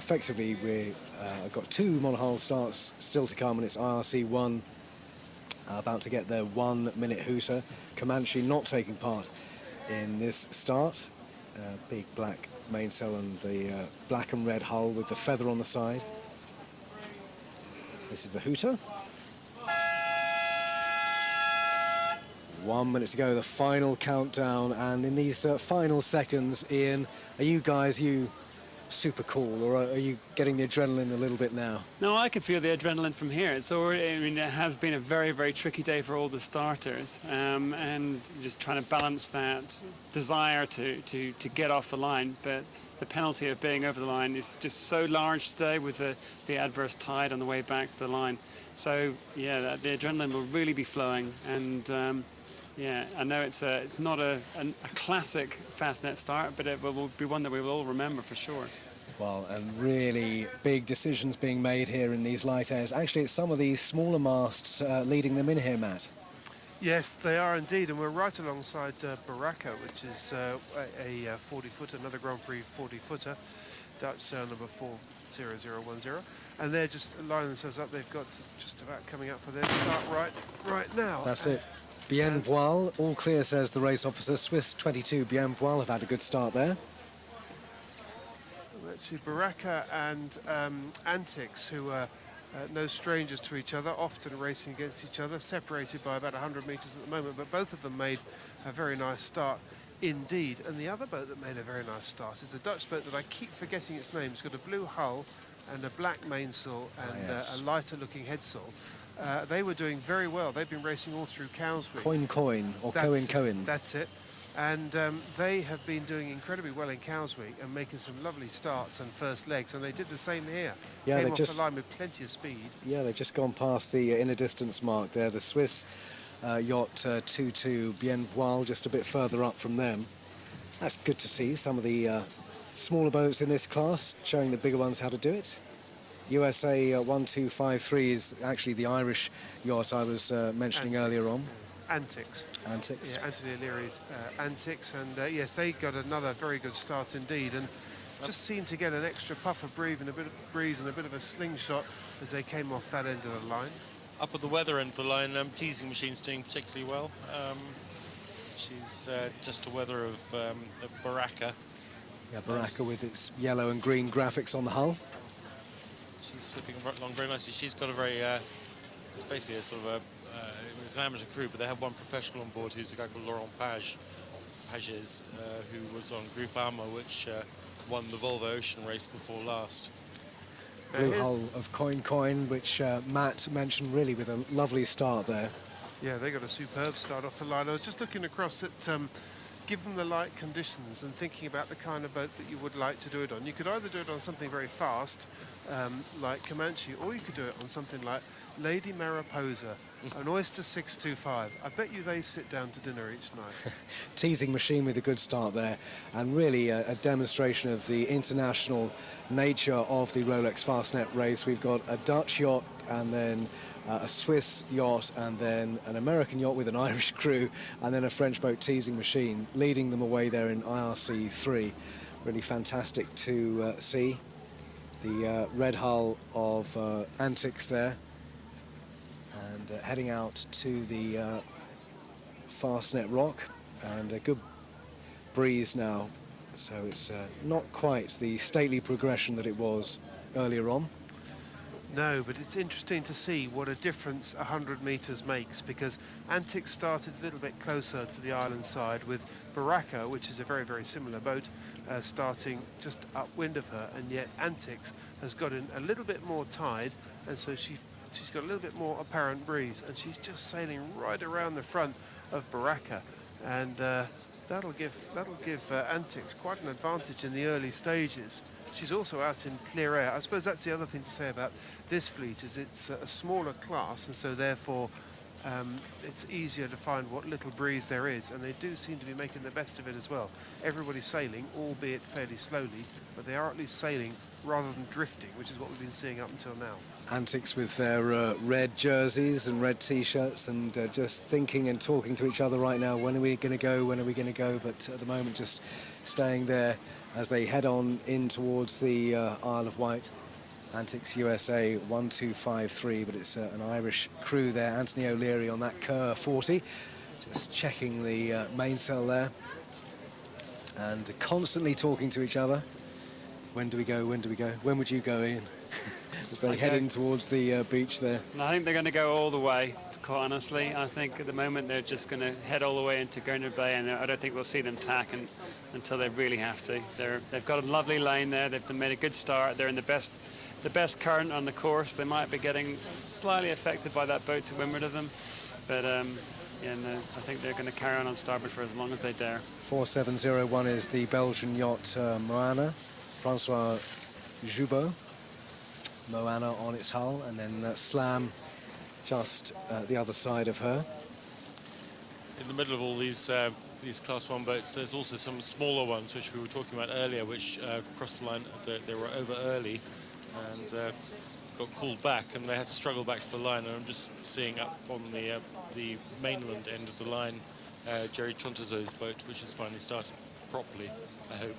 effectively we've got 2 monohull starts still to come, and it's IRC 1 about to get their 1 minute hooter. Comanche not taking part in this start. Big black mainsail and the black and red hull with the feather on the side. This is the hooter. 1 minute to go, the final countdown, and in these final seconds, Ian, are you guys, super cool, or are you getting the adrenaline a little bit now? No, I can feel the adrenaline from here. It's already, I mean, it has been a very, very tricky day for all the starters, and just trying to balance that desire to get off the line, but the penalty of being over the line is just so large today with the adverse tide on the way back to the line. So yeah, the adrenaline will really be flowing, and yeah, I know it's not a classic Fastnet start, but it will be one that we will all remember for sure. Well, and really big decisions being made here in these light airs. Actually, it's some of these smaller masts leading them in here, Matt. Yes, they are indeed, and we're right alongside Baraka, which is a 40-footer, another Grand Prix 40-footer, Dutch sail number 40010, and they're just lining themselves up. They've got just about coming up for their start right now. That's it. Bien Voile, all clear, says the race officer. Swiss 22 Bien Voile have had a good start there. Actually, Baraka and Antix, who are no strangers to each other, often racing against each other, separated by about 100 metres at the moment, but both of them made a very nice start indeed. And the other boat that made a very nice start is the Dutch boat that I keep forgetting its name. It's got a blue hull and a black mainsail and a lighter looking headsail. They were doing very well. They've been racing all through Cowsweek. Coin, or Cohen. That's it. And they have been doing incredibly well in Cowsweek and making some lovely starts and first legs, and they did the same here. Yeah, Came they off just the line with plenty of speed. Yeah, they've just gone past the inner distance mark there. The Swiss yacht 22 Bien Voile just a bit further up from them. That's good to see some of the smaller boats in this class showing the bigger ones how to do it. USA 1253 is actually the Irish yacht I was mentioning earlier on. Antix. Antix. Yeah, Anthony O'Leary's Antix, and yes, they got another very good start indeed, and just seemed to get an extra puff of breeze and a bit of a slingshot as they came off that end of the line. Up at the weather end of the line, Teasing Machine's doing particularly well. She's just a weather of Baraka. Yeah, Baraka with its yellow and green graphics on the hull. She's slipping along very nicely. She's got a very, it's basically a sort of it's an amateur crew, but they have one professional on board who's a guy called Laurent Pages, who was on Group Armour, which won the Volvo Ocean race before last. Blue hull of Coin, which Matt mentioned, really with a lovely start there. Yeah, they got a superb start off the line. I was just looking across at, given the light conditions and thinking about the kind of boat that you would like to do it on. You could either do it on something very fast, like Comanche, or you could do it on something like Lady Mariposa, an Oyster 625. I bet you they sit down to dinner each night. Teasing Machine with a good start there, and really a demonstration of the international nature of the Rolex Fastnet race. We've got a Dutch yacht, and then a Swiss yacht, and then an American yacht with an Irish crew, and then a French boat, Teasing Machine, leading them away there in IRC 3. Really fantastic to see. The red hull of Antix there, and heading out to the Fastnet Rock, and a good breeze now, so it's not quite the stately progression that it was earlier on. No, but it's interesting to see what a difference 100 metres makes, because Antix started a little bit closer to the island side, with Baraka, which is a very, very similar boat, starting just upwind of her, and yet Antix has got in a little bit more tide, and so she's got a little bit more apparent breeze, and she's just sailing right around the front of Baraka, and that'll give Antix quite an advantage in the early stages. She's also out in clear air. I suppose that's the other thing to say about this fleet, is it's a smaller class, and so therefore it's easier to find what little breeze there is, and they do seem to be making the best of it as well. Everybody's sailing, albeit fairly slowly, but they are at least sailing rather than drifting, which is what we've been seeing up until now. Antix with their red jerseys and red t-shirts, and just thinking and talking to each other right now. When are we going to go? When are we going to go? But at the moment, just staying there as they head on in towards the Isle of Wight. Antix USA 1253, but it's an Irish crew there. Anthony O'Leary on that Kerr 40, just checking the mainsail there, and constantly talking to each other. When do we go? When do we go? When would you go, Ian? As they head in towards the beach there. And I think they're going to go all the way, quite honestly. I think at the moment they're just going to head all the way into Gurner Bay, and I don't think we'll see them tack until they really have to. They've got a lovely lane there. They've made a good start. They're in the best current on the course. They might be getting slightly affected by that boat to windward of them, but yeah, no, I think they're going to carry on starboard for as long as they dare. 4701 is the Belgian yacht Moana, Francois Joubert. Moana on its hull, and then Slam just the other side of her. In the middle of all these Class 1 boats, there's also some smaller ones which we were talking about earlier, which crossed the line. They were over early and got called back, and they had to struggle back to the line. And I'm just seeing up on the mainland end of the line Jerry Trontezo's boat, which has finally started properly, I hope.